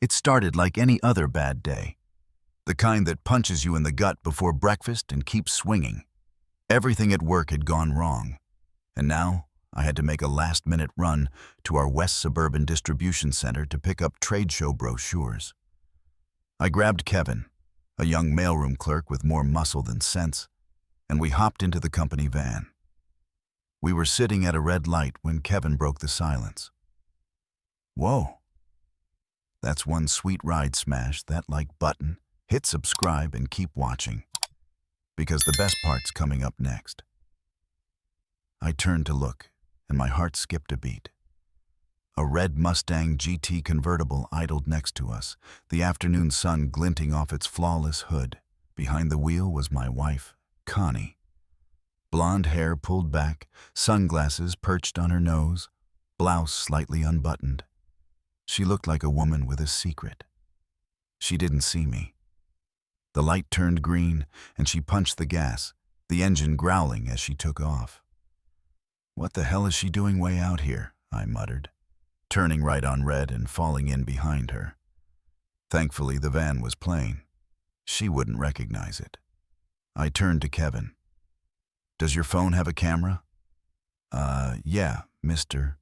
It started like any other bad day. The kind that punches you in the gut before breakfast and keeps swinging. Everything at work had gone wrong, and now I had to make a last-minute run to our West Suburban Distribution Center to pick up trade show brochures. I grabbed Kevin, a young mailroom clerk with more muscle than sense, and we hopped into the company van. We were sitting at a red light when Kevin broke the silence. Whoa. That's one sweet ride. Smash that like button, hit subscribe, and keep watching, because the best part's coming up next. I turned to look, and my heart skipped a beat. A red Mustang GT convertible idled next to us, the afternoon sun glinting off its flawless hood. Behind the wheel was my wife, Connie. Blonde hair pulled back, sunglasses perched on her nose, blouse slightly unbuttoned. She looked like a woman with a secret. She didn't see me. The light turned green, and she punched the gas, the engine growling as she took off. "What the hell is she doing way out here?" I muttered, turning right on red and falling in behind her. Thankfully, the van was plain. She wouldn't recognize it. I turned to Kevin. "Does your phone have a camera?" Yeah, Mr.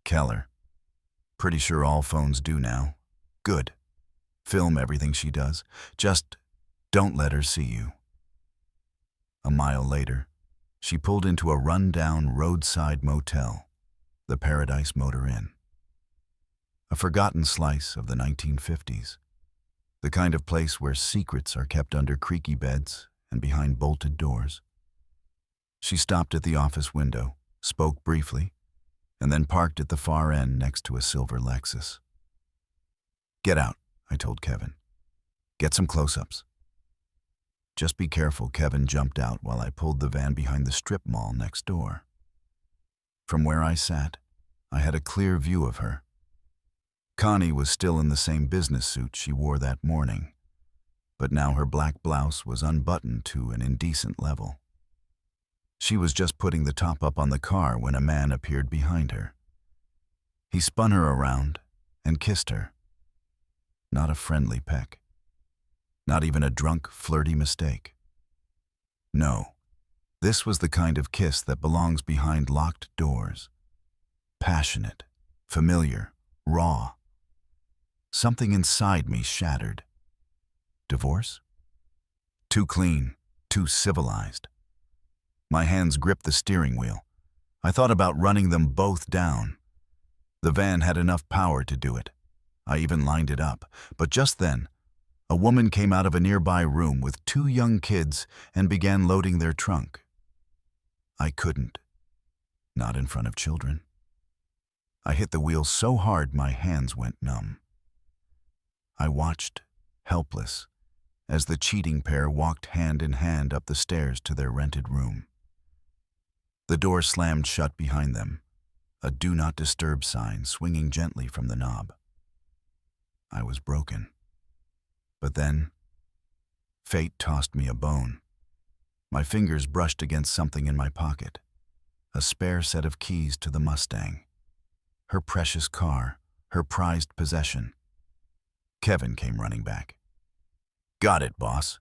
Keller. Pretty sure all phones do now." "Good. Film everything she does. Just don't let her see you." A mile later, she pulled into a run-down roadside motel, the Paradise Motor Inn. A forgotten slice of the 1950s, the kind of place where secrets are kept under creaky beds and behind bolted doors. She stopped at the office window, spoke briefly, and then parked at the far end next to a silver Lexus. "Get out," I told Kevin. "Get some close-ups." "Just be careful." Kevin jumped out while I pulled the van behind the strip mall next door. From where I sat, I had a clear view of her. Connie was still in the same business suit she wore that morning, but now her black blouse was unbuttoned to an indecent level. She was just putting the top up on the car when a man appeared behind her. He spun her around and kissed her. Not a friendly peck. Not even a drunk, flirty mistake. No, this was the kind of kiss that belongs behind locked doors. Passionate, familiar, raw. Something inside me shattered. Divorce? Too clean, too civilized. My hands gripped the steering wheel. I thought about running them both down. The van had enough power to do it. I even lined it up, but just then, a woman came out of a nearby room with 2 young kids and began loading their trunk. I couldn't. Not in front of children. I hit the wheel so hard my hands went numb. I watched, helpless, as the cheating pair walked hand in hand up the stairs to their rented room. The door slammed shut behind them, a "Do Not Disturb" sign swinging gently from the knob. I was broken. But then, fate tossed me a bone. My fingers brushed against something in my pocket, a spare set of keys to the Mustang. Her precious car, her prized possession. Kevin came running back. "Got it, boss."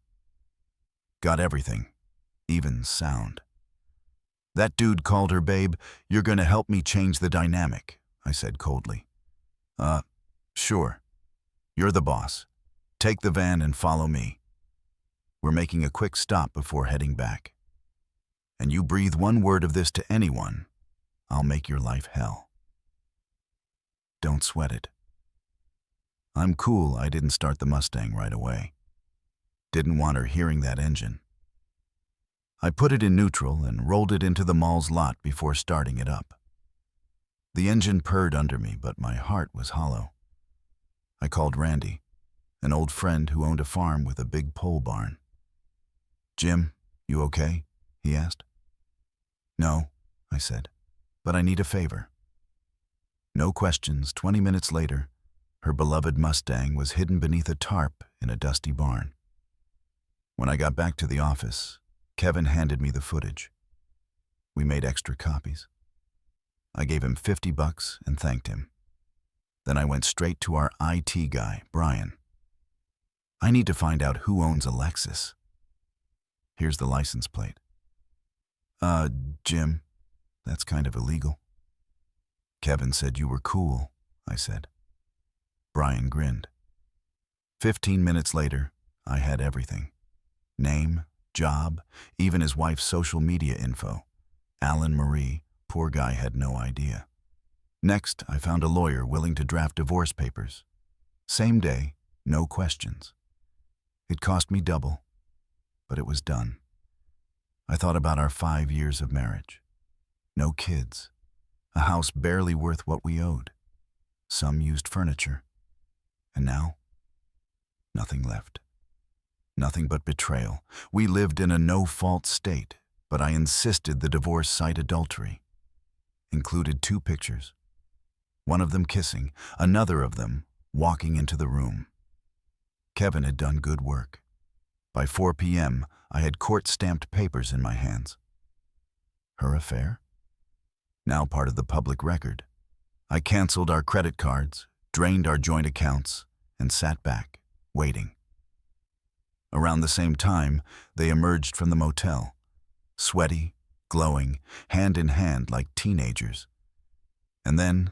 "Got everything, even sound." "That dude called her babe. You're gonna help me change the dynamic," I said coldly. Sure. You're the boss. Take the van and follow me. We're making a quick stop before heading back. And you breathe one word of this to anyone, I'll make your life hell." "Don't sweat it." I'm cool. I didn't start the Mustang right away. Didn't want her hearing that engine. I put it in neutral and rolled it into the mall's lot before starting it up. The engine purred under me, but my heart was hollow. I called Randy, an old friend who owned a farm with a big pole barn. "Jim, you okay?" he asked. "No," I said, "but I need a favor." No questions. 20 minutes later, her beloved Mustang was hidden beneath a tarp in a dusty barn. When I got back to the office, Kevin handed me the footage. We made extra copies. I gave him $50 and thanked him. Then I went straight to our IT guy, Brian. I need to find out who owns a Lexus. Here's the license plate. Jim, that's kind of illegal. Kevin said you were cool, I said. Brian grinned. 15 minutes later, I had everything. Name, job, even his wife's social media info. Alan Marie, poor guy, had no idea. Next, I found a lawyer willing to draft divorce papers. Same day, no questions. It cost me double, but it was done. I thought about our 5 years of marriage. No kids. A house barely worth what we owed. Some used furniture. And now, nothing left. Nothing but betrayal. We lived in a no-fault state, but I insisted the divorce cite adultery. Included 2 pictures. One of them kissing, another of them walking into the room. Kevin had done good work. By 4 p.m., I had court-stamped papers in my hands. Her affair? Now part of the public record. I canceled our credit cards, drained our joint accounts, and sat back, waiting. Around the same time, they emerged from the motel, sweaty, glowing, hand in hand like teenagers. And then,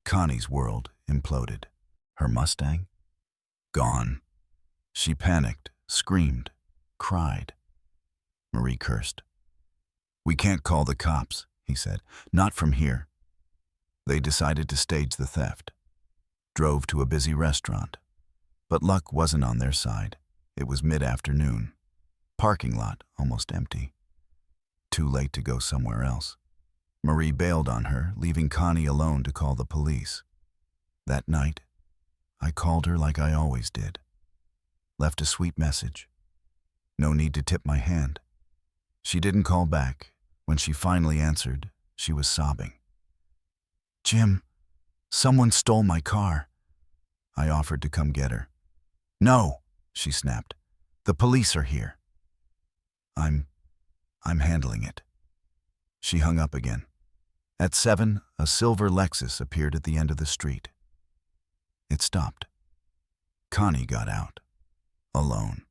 Connie's world imploded. Her Mustang? Gone. She panicked, screamed, cried. Marie cursed. "We can't call the cops," he said. "Not from here." They decided to stage the theft. Drove to a busy restaurant. But luck wasn't on their side. It was mid-afternoon. Parking lot almost empty. Too late to go somewhere else. Marie bailed on her, leaving Connie alone to call the police. That night, I called her like I always did. Left a sweet message. No need to tip my hand. She didn't call back. When she finally answered, she was sobbing. "Jim, someone stole my car." I offered to come get her. "No," she snapped. "The police are here." I'm handling it." She hung up again. At 7, a silver Lexus appeared at the end of the street. It stopped. Connie got out. Alone.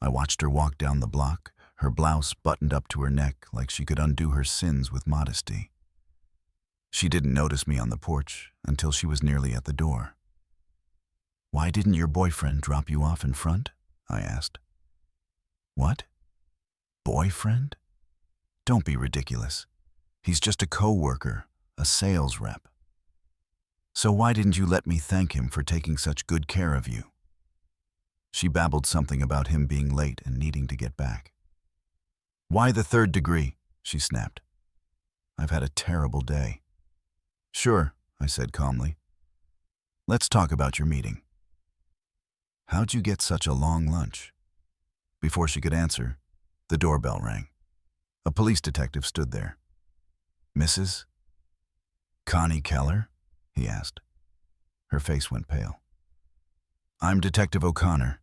I watched her walk down the block, her blouse buttoned up to her neck like she could undo her sins with modesty. She didn't notice me on the porch until she was nearly at the door. "Why didn't your boyfriend drop you off in front?" I asked. "What? Boyfriend? Don't be ridiculous. He's just a co-worker, a sales rep. So why didn't you let me thank him for taking such good care of you?" She babbled something about him being late and needing to get back. "Why the 3rd degree?" she snapped. "I've had a terrible day." "Sure," I said calmly. "Let's talk about your meeting." "How'd you get such a long lunch?" Before she could answer, the doorbell rang. A police detective stood there. "Mrs. Connie Keller?" he asked. Her face went pale. "I'm Detective O'Connor.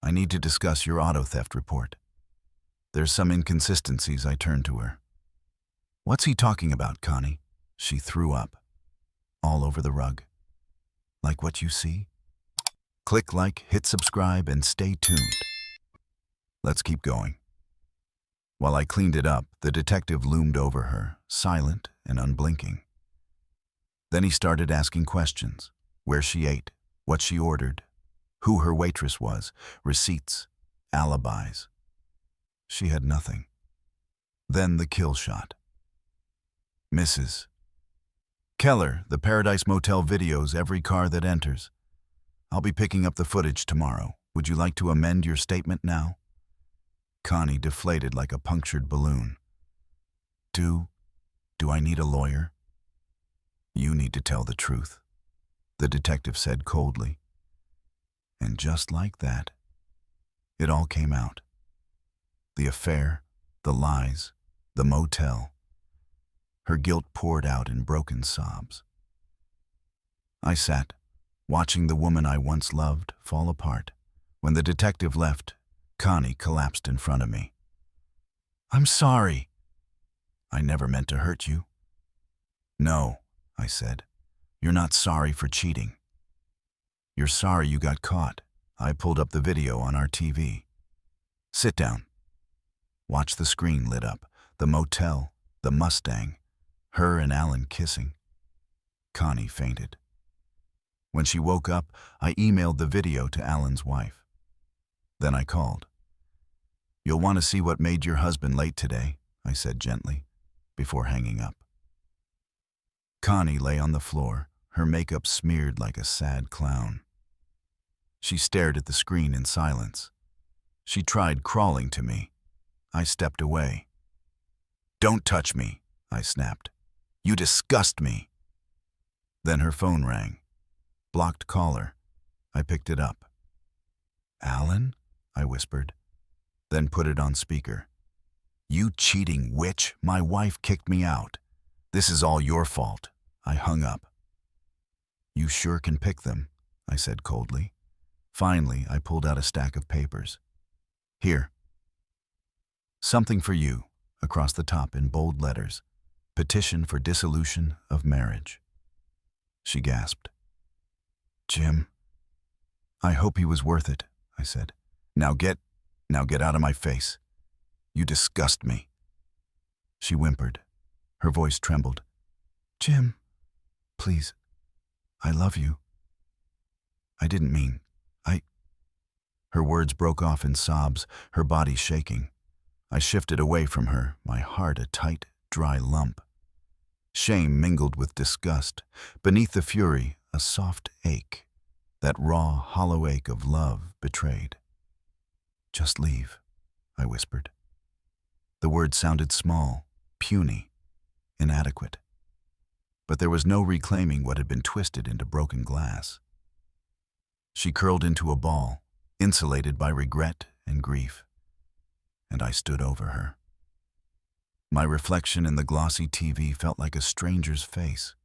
I need to discuss your auto theft report." There's some inconsistencies. I turned to her. "What's he talking about, Connie?" She threw up. All over the rug. "Like what you see?" Click like, hit subscribe, and stay tuned. Let's keep going. While I cleaned it up, the detective loomed over her, silent and unblinking. Then he started asking questions. Where she ate, what she ordered, who her waitress was, receipts, alibis. She had nothing. Then the kill shot. "Mrs. Keller, the Paradise Motel videos every car that enters. I'll be picking up the footage tomorrow. Would you like to amend your statement now?" Connie deflated like a punctured balloon. Do I need a lawyer?" "You need to tell the truth," the detective said coldly. And just like that, it all came out. The affair, the lies, the motel. Her guilt poured out in broken sobs. I sat, watching the woman I once loved fall apart. When the detective left, Connie collapsed in front of me. "I'm sorry." "I never meant to hurt you." "No," I said. You're not sorry for cheating. You're sorry you got caught. I pulled up the video on our TV. Sit down. Watch the screen lit up. The motel, the Mustang, her and Alan kissing. Connie fainted. When she woke up, I emailed the video to Alan's wife. Then I called. You'll want to see what made your husband late today, I said gently, before hanging up. Connie lay on the floor, her makeup smeared like a sad clown. She stared at the screen in silence. She tried crawling to me. I stepped away. Don't touch me, I snapped. You disgust me. Then her phone rang. Blocked caller. I picked it up. Alan? I whispered, then put it on speaker. You cheating witch, my wife kicked me out. This is all your fault. I hung up. You sure can pick them, I said coldly. Finally, I pulled out a stack of papers. Here. Something for you, across the top in bold letters. Petition for dissolution of marriage. She gasped. Jim, I hope he was worth it, I said. Now get out of my face. You disgust me. She whimpered. Her voice trembled. Jim, please, I love you. I didn't mean, Her words broke off in sobs, her body shaking. I shifted away from her, my heart a tight, dry lump. Shame mingled with disgust. Beneath the fury, a soft ache. That raw, hollow ache of love betrayed. Just leave, I whispered. The words sounded small, puny, inadequate. But there was no reclaiming what had been twisted into broken glass. She curled into a ball, insulated by regret and grief, and I stood over her. My reflection in the glossy TV felt like a stranger's face.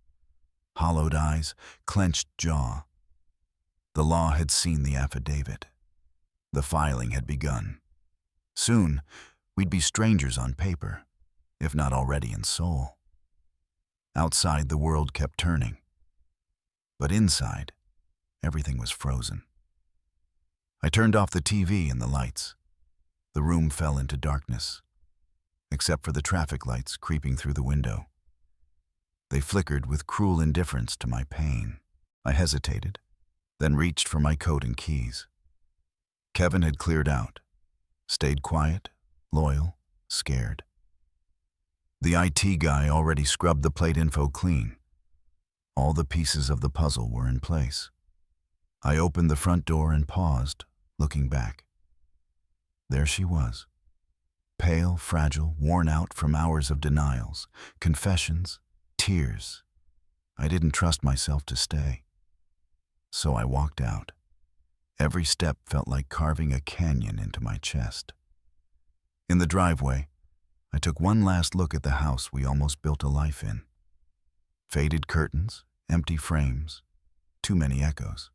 Hollowed eyes, clenched jaw. The law had seen the affidavit. The filing had begun. Soon, we'd be strangers on paper, if not already in soul. Outside, the world kept turning. But inside, everything was frozen. I turned off the TV and the lights. The room fell into darkness, except for the traffic lights creeping through the window. They flickered with cruel indifference to my pain. I hesitated, then reached for my coat and keys. Kevin had cleared out, stayed quiet, loyal, scared. The IT guy already scrubbed the plate info clean. All the pieces of the puzzle were in place. I opened the front door and paused, looking back. There she was, pale, fragile, worn out from hours of denials, confessions, tears. I didn't trust myself to stay. So I walked out. Every step felt like carving a canyon into my chest. In the driveway, I took one last look at the house we almost built a life in. Faded curtains, empty frames, too many echoes.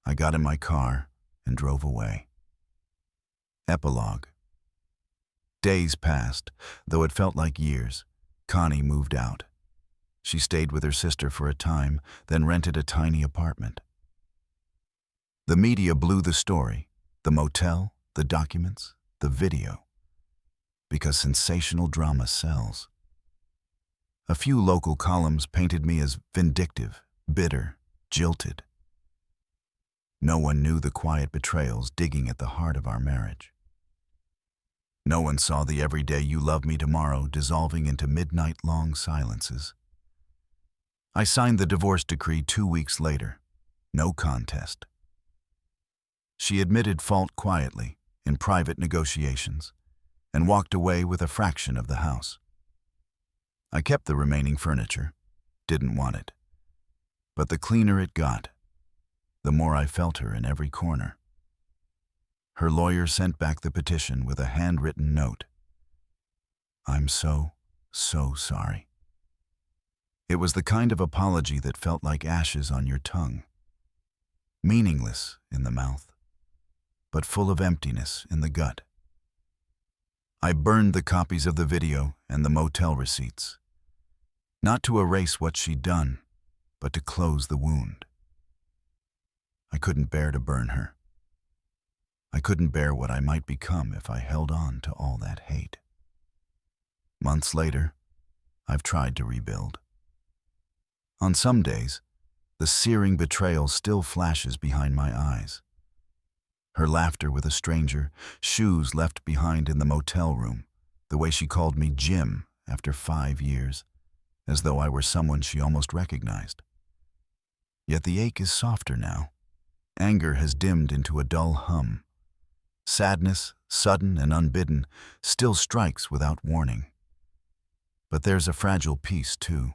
I got in my car and drove away. Epilogue. Days passed, though it felt like years. Connie moved out. She stayed with her sister for a time, then rented a tiny apartment. The media blew the story, the motel, the documents, the video, because sensational drama sells. A few local columns painted me as vindictive, bitter, jilted. No one knew the quiet betrayals digging at the heart of our marriage. No one saw the everyday you love me tomorrow dissolving into midnight-long silences. I signed the divorce decree 2 weeks later. No contest. She admitted fault quietly, in private negotiations, and walked away with a fraction of the house. I kept the remaining furniture, didn't want it. But the cleaner it got, the more I felt her in every corner. Her lawyer sent back the petition with a handwritten note. I'm so sorry. It was the kind of apology that felt like ashes on your tongue. Meaningless in the mouth, but full of emptiness in the gut. I burned the copies of the video and the motel receipts. Not to erase what she'd done, but to close the wound. I couldn't bear to burn her. I couldn't bear what I might become if I held on to all that hate. Months later, I've tried to rebuild. On some days, the searing betrayal still flashes behind my eyes. Her laughter with a stranger, shoes left behind in the motel room, the way she called me Jim after 5 years, as though I were someone she almost recognized. Yet the ache is softer now. Anger has dimmed into a dull hum. Sadness, sudden and unbidden, still strikes without warning. But there's a fragile peace, too.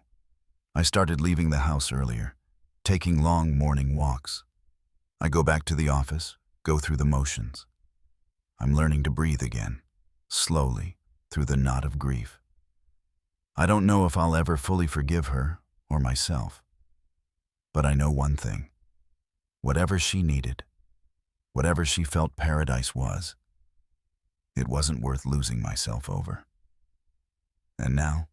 I started leaving the house earlier, taking long morning walks. I go back to the office, go through the motions. I'm learning to breathe again, slowly, through the knot of grief. I don't know if I'll ever fully forgive her or myself. But I know one thing. Whatever she needed, whatever she felt paradise was, it wasn't worth losing myself over. And now,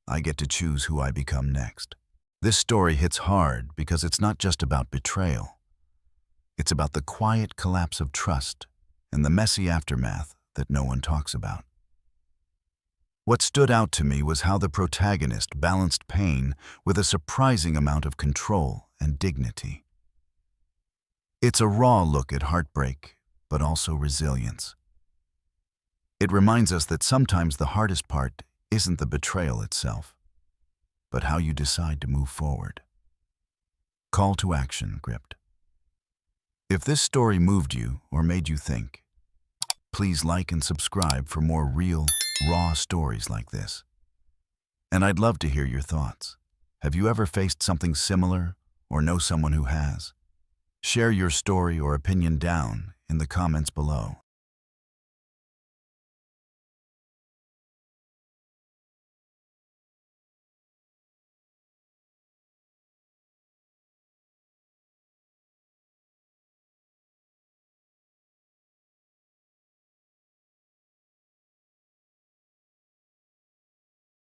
I get to choose who I become next. This story hits hard because it's not just about betrayal. It's about the quiet collapse of trust and the messy aftermath that no one talks about. What stood out to me was how the protagonist balanced pain with a surprising amount of control and dignity. It's a raw look at heartbreak, but also resilience. It reminds us that sometimes the hardest part isn't the betrayal itself, but how you decide to move forward. Call to action, Gripped. If this story moved you or made you think, please like and subscribe for more real, raw stories like this. And I'd love to hear your thoughts. Have you ever faced something similar or know someone who has? Share your story or opinion down in the comments below.